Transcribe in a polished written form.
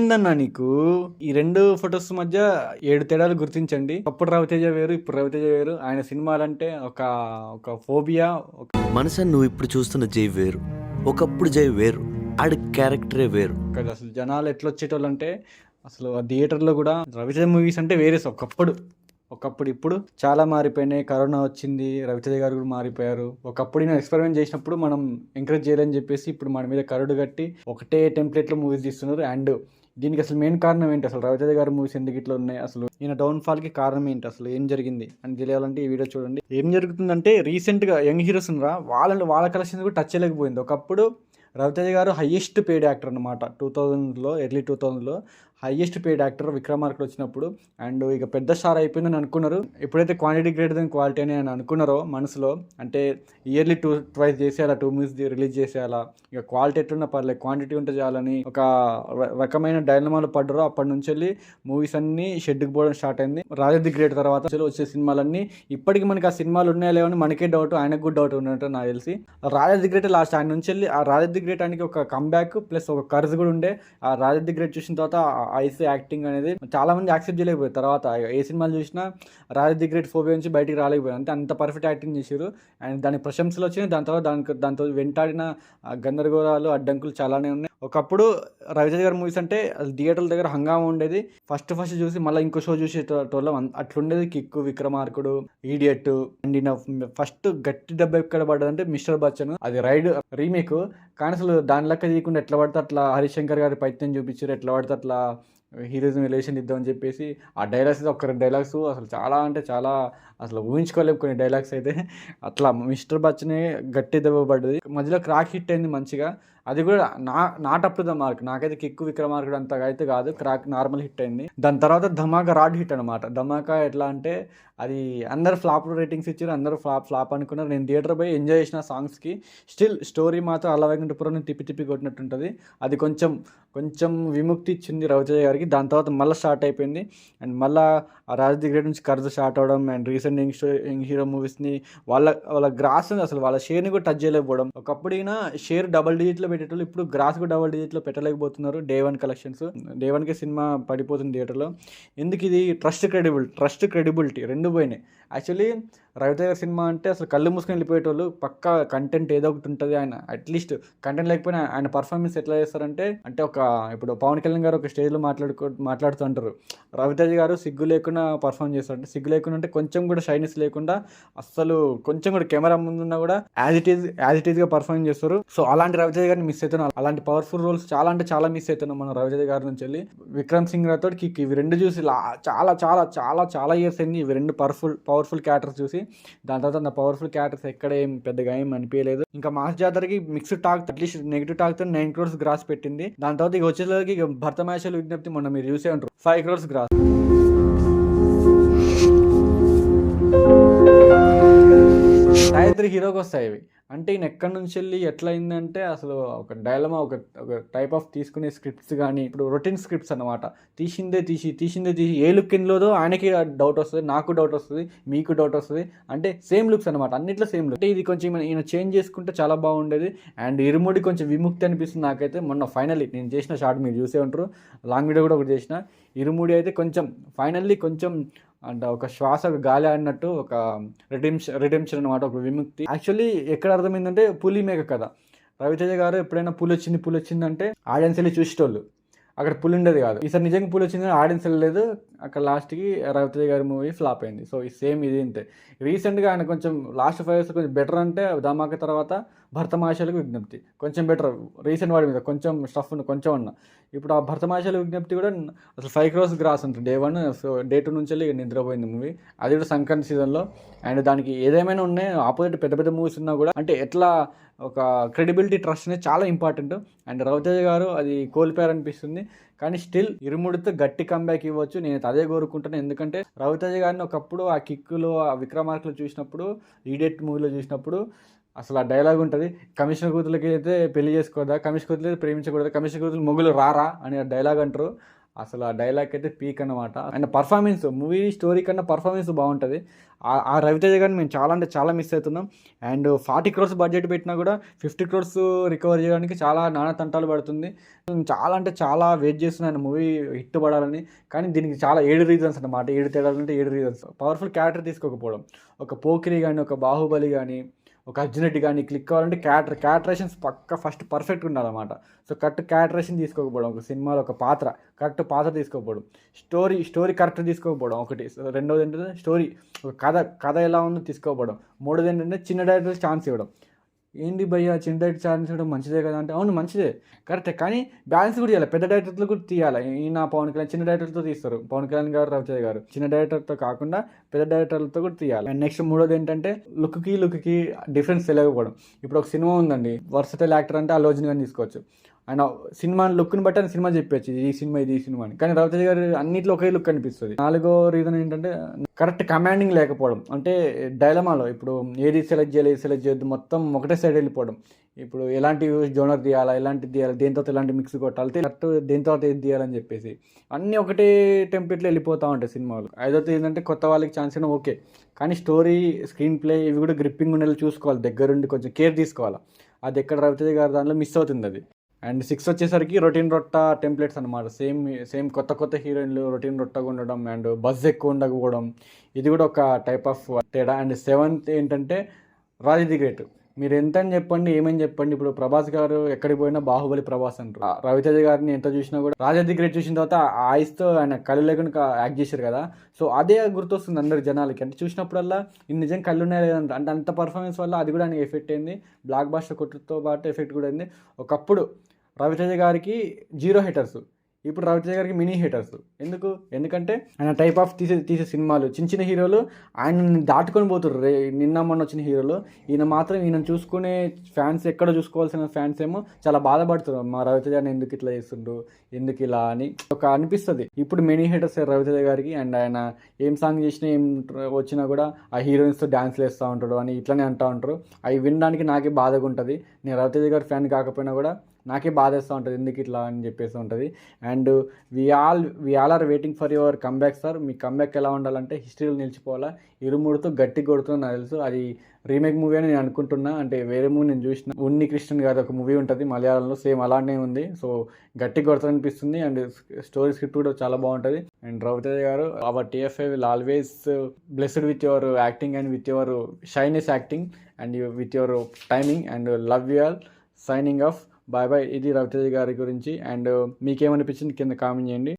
ఏమైందన్నా నీకు? ఈ 2 ఫోటోస్ మధ్య 7 తేడాలు గుర్తించండి. అప్పుడు రవితేజ వేరు, ఇప్పుడు రవితేజ వేరు. ఆయన సినిమాలంటే ఒక ఒక ఫోబియా. మనసని నువ్వు ఇప్పుడు చూస్తున్న జై వేరు, ఒకప్పుడు జై వేరు, ఆడి క్యారెక్టరే వేరు. అసలు జనాలు ఎట్లొచ్చేటోళ్ళంటే అసలు ఆ థియేటర్‌లో గూడా రవితేజ మూవీస్ అంటే వేరే ఒకప్పుడు ఇప్పుడు చాలా మారిపోయినాయి. కరోనా వచ్చింది. రవితేజ గారు కూడా మారిపోయారు. ఒకప్పుడు ఈయన ఎక్స్పెరిమెంట్ చేసినప్పుడు మనం ఎంకరేజ్ చేయాలని చెప్పేసి ఇప్పుడు మన మీద కరుడు కట్టి ఒకటే టెంప్లెట్‌లో మూవీస్ తీస్తున్నారు. అండ్ దీనికి అసలు మెయిన్ కారణం ఏంటి? అసలు రవితేజ గారి మూవీస్ ఎందుకు ఇట్లా ఉన్నాయి? అసలు ఈయన డౌన్‌ఫాల్‌కి కారణం ఏంటి? అసలు ఏం జరిగింది అని తెలియాలంటే ఈ వీడియో చూడండి. ఏం జరుగుతుందంటే రీసెంట్‌గా యంగ్ హీరోస్ ఉన్నారా వాళ్ళ కలెక్షన్స్ కూడా టచ్ చేయలేకపోయింది. ఒకప్పుడు రవితేజ గారు హైయెస్ట్ పెయిడ్ యాక్టర్ అనమాట. 2000లో ఎర్లీ 2000లో హైయెస్ట్ పెయిడ్ యాక్టర్ విక్రమార్కుడు వచ్చినప్పుడు. అండ్ ఇక పెద్ద స్టార్ అయిపోయిందని అనుకున్నారు. ఎప్పుడైతే క్వాంటిటీ గ్రేటర్ దెన్ క్వాలిటీ అని ఆయన అనుకున్నారో మనసులో, అంటే ఇయర్లీ ట్వైస్ చేసేయాలా, 2 మూవీస్ రిలీజ్ చేసేయాలా, ఇక క్వాలిటీ ఎట్లున్నా పర్లేదు క్వాంటిటీ ఉంటే చాలని ఒక రకమైన డైలమాలో పడ్డారో అప్పటి నుంచి వెళ్ళి మూవీస్ అన్నీ షెడ్కి పోవడం స్టార్ట్ అయింది. రాజా ది గ్రేట్ తర్వాత వచ్చే సినిమాలన్నీ ఇప్పటికి మనకి ఆ సినిమాలు ఉన్నాయా లేవని మనకే డౌట్, ఆయనకు కూడా డౌట్ ఉన్నట్టు నాకు తెలిసి. రాజా ది గ్రేట్ లాస్ట్ ఆయన నుంచి వెళ్ళి ఆ రాజా ది గ్రేట్ ఆయనకి ఒక కంబ్యాక్ ప్లస్ ఒక కర్జ్ కూడా ఉండే. ఆ రాజా ది గ్రేట్ చూసిన తర్వాత ఐస్ యాక్టింగ్ అనేది చాలా మంది యాక్సెప్ట్ చేయలేకపోయారు. తర్వాత ఏ సినిమాలు చూసినా రాజా ది గ్రేట్ ఫోబియా నుంచి బయటికి రాలేకపోయారు. అంటే అంత పర్ఫెక్ట్ యాక్టింగ్ చేశారు. అండ్ దాని ప్రశంసలు వచ్చినాయి. దాని తర్వాత దాంతో వెంటాడిన గందరగోళాలు అడ్డంకులు చాలానే ఉన్నాయి. ఒకప్పుడు రవితేజ గారి మూవీస్ అంటే థియేటర్ల దగ్గర హంగామా ఉండేది. ఫస్ట్ చూసి మళ్ళీ ఇంకో షో చూసేటోళ్ళం. అట్లుండేది. కిక్కు, విక్రమార్కుడు, ఈడియట్. అండ్ ఈయన ఫస్ట్ గట్టి దెబ్బ ఎక్కడ పడ్డదంటే మిస్టర్ బచ్చన్. అది రైడ్ రీమేక్. కానీ అసలు దాని లెక్క చేయకుండా ఎట్లా పడితే అట్లా హరిశంకర్ గారి పైత్యం చూపించారు. ఎట్లా పడితే అట్లా హీరోయిజం రిలేషన్ ఇద్దామని చెప్పేసి ఆ డైలాగ్స్ ఒక 2 డైలాగ్స్ అసలు చాలా అంటే చాలా అసలు ఊహించుకోలేము కొన్ని డైలాగ్స్ అయితే. అట్లా మిస్టర్ బచ్చనే గట్టి దెబ్బ పడ్డది. మధ్యలో క్రాక్ హిట్ అయింది మంచిగా. అది కూడా not up to the mark. నాకైతే కిక్కు, విక్రమార్కుడు అంతగా అయితే కాదు. క్రాక్ నార్మల్ హిట్ అయింది. దాని తర్వాత ధమాకా రాడ్ హిట్ అనమాట. ధమాకా ఎట్లా అంటే అది అందరు ఫ్లాప్ రేటింగ్స్ ఇచ్చారు. అందరూ ఫ్లాప్ అనుకున్నారు. నేను థియేటర్ పోయి ఎంజాయ్ చేసిన సాంగ్స్కి. స్టిల్ స్టోరీ మాత్రం అలా వైకుంఠపురం తిప్పి కొట్టినట్టుంటుంది. అది కొంచెం విముక్తి ఇచ్చింది రవితేజ గారికి. దాని తర్వాత మళ్ళీ స్టార్ట్ అయిపోయింది. అండ్ మళ్ళీ ఆ రాజా ది గ్రేట్ నుంచి కర్జ్ స్టార్ట్ అవడం. అండ్ రీసెంట్ యంగ్ హీరో మూవీస్ని వాళ్ళ గ్రాస్ అసలు వాళ్ళ షేర్ని కూడా టచ్ చేయలేకపోవడం. ఒకప్పుడు ఈయన షేర్ డబల్ డిజిట్లో పెట్టేటోళ్ళు, ఇప్పుడు గ్రాస్ కూడా డబల్ డిజిట్లో పెట్టలేకపోతున్నారు. Day 1 collections. డే 1కే సినిమా పడిపోతుంది థియేటర్లో. ఎందుకు ఇది? ట్రస్ట్ క్రెడిబిలిటీ రెండు పోయినాయి. యాక్చువల్లీ రవితేజ గారి సినిమా అంటే అసలు కళ్ళు మూసుకొని వెళ్ళిపోయేటోళ్ళు. పక్కా కంటెంట్ ఏదో ఒకటి ఉంటుంది. ఆయన అట్లీస్ట్ కంటెంట్ లేకపోయినా ఆయన పర్ఫార్మెన్స్ ఎట్లా చేస్తారంటే ఇప్పుడు పవన్ కళ్యాణ్ గారు ఒక స్టేజ్లో మాట్లాడుతూ అంటారు, రవితేజ గారు సిగ్గు లేకుండా పర్ఫామ్ చేస్తారు. అంటే సిగ్గు లేకుండా అంటే కొంచెం కూడా షైనెస్ లేకుండా, అస్సలు కొంచెం కూడా కెమెరా ముందున్నా కూడా యాజ్ ఇట్ ఈస్గా పర్ఫామ్ చేస్తారు. సో అలాంటి రవితేజ గారిని మిస్ అవుతున్నాం. అలాంటి పవర్ఫుల్ రోల్స్ చాలా అంటే చాలా మిస్ అవుతున్నాం మనం రవితేజ గారి నుంచి వెళ్ళి. విక్రమ్ సింగ్ రాథోడ్, కిక్, ఇవి 2 చూసి చాలా చాలా చాలా చాలా ఇయర్స్ అయింది. ఇవి 2 పవర్ఫుల్ క్యారెక్టర్స్ చూసి. దాని తర్వాత నా పవర్ఫుల్ క్యారెక్టర్స్ ఎక్కడ పెద్దగా ఏం అనిపించలేదు. ఇంకా మాస్ జాతరకి mixed talk, at least negative talk తో 9 crores గ్రాస్ పెట్టింది. దాని తర్వాత ఇక వచ్చేసరికి భర్త మ్యాచ్ల విజ్ఞప్తి మొన్న మీరు చూసే ఉంటారు, 5 crores గ్రాస్. టైర్ 3 హీరోకి వస్తాయి ఇవి. అంటే ఈయన ఎక్కడి నుంచి వెళ్ళి ఎట్లా అయిందంటే అసలు ఒక డైలమా, ఒక టైప్ ఆఫ్ తీసుకునే స్క్రిప్ట్స్ కానీ ఇప్పుడు రొటీన్ స్క్రిప్ట్స్ అనమాట. తీసిందే తీసి ఏ లుక్ ఎన్లోదో ఆయనకి డౌట్ వస్తుంది, నాకు డౌట్ వస్తుంది, మీకు డౌట్ వస్తుంది. అంటే సేమ్ లుక్స్ అనమాట, అన్నిట్లో సేమ్ లుక్. అంటే ఇది కొంచెం ఈయన చేంజ్ చేసుకుంటే చాలా బాగుండేది. అండ్ ఇరుముడి కొంచెం విముక్తి అనిపిస్తుంది నాకైతే. మొన్న ఫైనల్లీ నేను చేసిన షార్ట్ మీరు చూసే ఉంటారు, లాంగ్ వీడియో కూడా ఒకటి చేసిన. ఇరుముడి అయితే కొంచెం ఫైనల్లీ కొంచెం అంటే ఒక శ్వాస గాలి ఆడినట్టు ఒక రిడెంప్షన్ అనమాట, ఒక విముక్తి. యాక్చువల్లీ ఎక్కడ అర్థమైందంటే పులి మేక కథ. రవితేజ గారు ఎప్పుడైనా పులి వచ్చిందంటే ఆడియన్స్ వెళ్ళి చూసేటోళ్ళు, అక్కడ పులి ఉండేది కాదు. ఈసారి నిజంగా పులి వచ్చింది, ఆడియన్స్ వెళ్ళలేదు. అక్కడ లాస్ట్కి రవితేజ గారి మూవీ ఫ్లాప్ అయింది. సో ఈ సేమ్ ఇది ఇంతే. రీసెంట్గా ఆయన కొంచెం లాస్ట్ 5 years కొంచెం బెటర్ అంటే ధమాకా తర్వాత భరతమాషలకు విజ్ఞప్తి కొంచెం బెటర్. రీసెంట్ వాడి మీద కొంచెం స్టఫ్ కొంచెం అన్న. ఇప్పుడు ఆ భరతమాషల విజ్ఞప్తి కూడా అసలు 5 crores గ్రాస్ ఉంటుంది డే 1. సో డే 2 నుంచి వెళ్ళి నిద్రపోయింది మూవీ. అది కూడా సంక్రాంతి సీజన్లో. అండ్ దానికి ఏదేమైనా ఉన్నాయి, ఆపోజిట్ పెద్ద మూవీస్ ఉన్నా కూడా అంటే ఎట్లా ఒక క్రెడిబిలిటీ, ట్రస్ట్ అనేది చాలా ఇంపార్టెంట్. అండ్ రవితేజ గారు అది కోల్పోయారనిపిస్తుంది. కానీ స్టిల్ ఇరుముడితో గట్టి కంబ్యాక్ ఇవ్వచ్చు. నేను అదే కోరుకుంటాను. ఎందుకంటే రవితేజ గారిని ఒకప్పుడు ఆ కిక్కులో, ఆ విక్రమార్కులు చూసినప్పుడు, ఈడియట్ మూవీలో చూసినప్పుడు అసలు ఆ డైలాగ్ ఉంటుంది, కమిషనర్ కూతులకి అయితే పెళ్లి చేసుకోదా, కమిషనర్ కూతులు అయితే ప్రేమించకూడదు, కమిషనర్ కూతులు మొగులు రారా అని ఆ డైలాగ్ అంటారు. అసలు ఆ డైలాగ్ అయితే పీక్ అన్నమాట. అండ్ పర్ఫార్మెన్స్ మూవీ స్టోరీ కన్నా పర్ఫార్మెన్స్ బాగుంటుంది. ఆ రవితేజ గారిని మేము చాలా అంటే చాలా మిస్ అవుతున్నాం. అండ్ 40 crores బడ్జెట్ పెట్టినా కూడా 50 crores రికవర్ చేయడానికి చాలా నానా తంటాలు పడుతుంది. చాలా అంటే చాలా వెయిట్ చేస్తున్నాను మూవీ హిట్ పడాలని. కానీ దీనికి చాలా 7 రీజన్స్ అన్నమాట. 7 తేడాలు అంటే 7 రీజన్స్. పవర్ఫుల్ క్యారెక్టర్ తీసుకోకపోవడం, ఒక పోకిరి కానీ, ఒక బాహుబలి కానీ, ఒక అర్జున్ రెడ్డి కానీ క్లిక్ కావాలంటే క్యారెక్టరేషన్స్ పక్క ఫస్ట్ పర్ఫెక్ట్ ఉండాలన్నమాట. సో కరెక్ట్ క్యారెక్టరేషన్ తీసుకోకపోవడం, ఒక సినిమాలో ఒక పాత్ర కరెక్ట్ పాత్ర తీసుకోకపోవడం, స్టోరీ కరెక్ట్ తీసుకోకపోవడం ఒకటి. రెండోది ఏంటంటే స్టోరీ, ఒక కథ ఎలా ఉందో తీసుకోకపోవడం. మూడోది ఏంటంటే చిన్న డైరెక్టర్ ఛాన్స్ ఇవ్వడం. ఏంది భయ్యా చిన్న డైరెక్టర్ ఛాన్స్ ఇవ్వడం మంచిదే కదా అంటే, అవును మంచిదే కరెక్టే, కానీ బ్యాలెన్స్ కూడా చేయాలి. పెద్ద డైరెక్టర్లు కూడా తీయాలి. ఈయన పవన్ కళ్యాణ్ చిన్న డైరెక్టర్తో తీస్తారు, పవన్ కళ్యాణ్ గారు, రవితేజ గారు చిన్న డైరెక్టర్తో కాకుండా పెద్ద డైరెక్టర్లతో కూడా తీయాలి. అండ్ నెక్స్ట్ మూడోది ఏంటంటే లుక్కి డిఫరెన్స్ తెలియకపోవడం. ఇప్పుడు ఒక సినిమా ఉందండి, వర్సటైల్ యాక్టర్ అంటే అల్లు అర్జున్ గారిని తీసుకోవచ్చు. ఆయన సినిమా లుక్ని బట్టి ఆయన సినిమా చెప్పచ్చు, ఇది ఈ సినిమా అని. కానీ రవితేజ గారు అన్నింటిలో ఒకే లుక్ కనిపిస్తుంది. నాలుగో రీజన్ ఏంటంటే కరెక్ట్ కమాండింగ్ లేకపోవడం. అంటే డైలమాలో ఇప్పుడు ఏది సెలెక్ట్ చేయొద్దు, మొత్తం ఒకటే సైడ్ వెళ్ళిపోవడం. ఇప్పుడు ఎలాంటి జోనర్ తీయాలా, ఎలాంటిది తీయాలి, దేని తర్వాత ఎలాంటి మిక్స్ కొట్టాలి, కరెక్ట్ దేని తర్వాత ఏది తీయాలని చెప్పేసి అన్నీ ఒకటే టెంప్లెట్లో వెళ్ళిపోతూ ఉంటాయి సినిమాలు. ఐదోది ఏంటంటే కొత్త వాళ్ళకి ఛాన్స్ అయినా ఓకే, కానీ స్టోరీ, స్క్రీన్ ప్లే ఇవి కూడా గ్రిప్పింగ్ ఉండేలా చూసుకోవాలి, దగ్గరుండి కొంచెం కేర్ తీసుకోవాలి. అది ఎక్కడ రవితేజ గారి దానిలో మిస్ అవుతుంది అది. అండ్ 6 వచ్చేసరికి రొటీన్ రొట్టా టెంప్లెట్స్ అనమాట. సేమ్ కొత్త హీరోయిన్లు రొటీన్ రొట్టగా ఉండడం అండ్ బజ్ ఎక్కువ ఉండకపోవడం, ఇది కూడా ఒక టైప్ ఆఫ్ తేడా. అండ్ 7th ఏంటంటే రాజా ది గ్రేట్. మీరు ఎంత అని చెప్పండి, ఏమని చెప్పండి, ఇప్పుడు ప్రభాస్ గారు ఎక్కడికి పోయినా బాహుబలి ప్రభాస్ అంటారు. రవితేజ గారిని ఎంత చూసినా కూడా రాజా ది గ్రేట్ చూసిన తర్వాత ఆ ఐస్తో ఆయన కళ్ళు లేకుండా యాక్ట్ చేశారు కదా, సో అదే గుర్తొస్తుంది అందరి జనాలకి. అంటే చూసినప్పుడల్లా ఇది నిజంగా కళ్ళు ఉన్నాయా లేదంట, అంటే అంత పర్ఫార్మెన్స్ వల్ల అది కూడా ఆయనకి ఎఫెక్ట్ అయింది. బ్లాక్ బాస్టర్ కొట్టుతో పాటు ఎఫెక్ట్ కూడా అయింది. ఒకప్పుడు రవితేజ గారికి 0 haters, ఇప్పుడు రవితేజ గారికి మినీ హేటర్స్. ఎందుకంటే ఆయన టైప్ ఆఫ్ తీసే సినిమాలు చిన్న హీరోలు ఆయన దాటుకొని పోతుర్రు. నిన్న మొన్న వచ్చిన హీరోలు, ఈయన మాత్రం ఈయన చూసుకునే ఫ్యాన్స్, ఎక్కడ చూసుకోవాల్సిన ఫ్యాన్స్ ఏమో చాలా బాధపడుతున్నారు. మా రవితేజని ఎందుకు ఇట్లా చేస్తుండ్రు, ఎందుకు ఇలా అని ఒక అనిపిస్తుంది. ఇప్పుడు మినీ హేటర్స్ రవితేజ గారికి. అండ్ ఆయన ఏం సాంగ్ చేసినా ఏం వచ్చినా కూడా ఆ హీరోయిన్స్తో డ్యాన్స్లు వేస్తూ ఉంటాడు అని ఇట్లనే అంటూ ఉంటారు. అవి వినడానికి నాకే బాధగా ఉంటుంది. నేను రవితేజ గారి ఫ్యాన్ కాకపోయినా కూడా నాకే బాధేస్తూ ఉంటుంది, ఎందుకు ఇట్లా అని చెప్పేసి ఉంటుంది. And we all are waiting for your comeback sir. మీ కంబ్యాక్ ఎలా ఉండాలంటే హిస్టరీలో నిలిచిపోవాలా, ఇరుముడితో గట్టి కొడుతుంది నాకు తెలుసు. అది రీమేక్ మూవీ అని నేను అనుకుంటున్నా. అంటే వేరే మూవీ నేను చూసిన, ఉన్ని కృష్ణన్ గారి ఒక మూవీ ఉంటుంది మలయాళంలో, సేమ్ అలానే ఉంది. సో గట్టి కొడుతుందనిపిస్తుంది. అండ్ స్టోరీ స్క్రిప్ట్ కూడా చాలా బాగుంటుంది. అండ్ రవితేజ గారు, our TFI will always blessed with your acting and with your shyness acting and with your timing and love you all. Signing off. Bye bye. ఇది రవితేజ గారి గురించి. అండ్ మీకేమనిపించింది కింద comment చేయండి.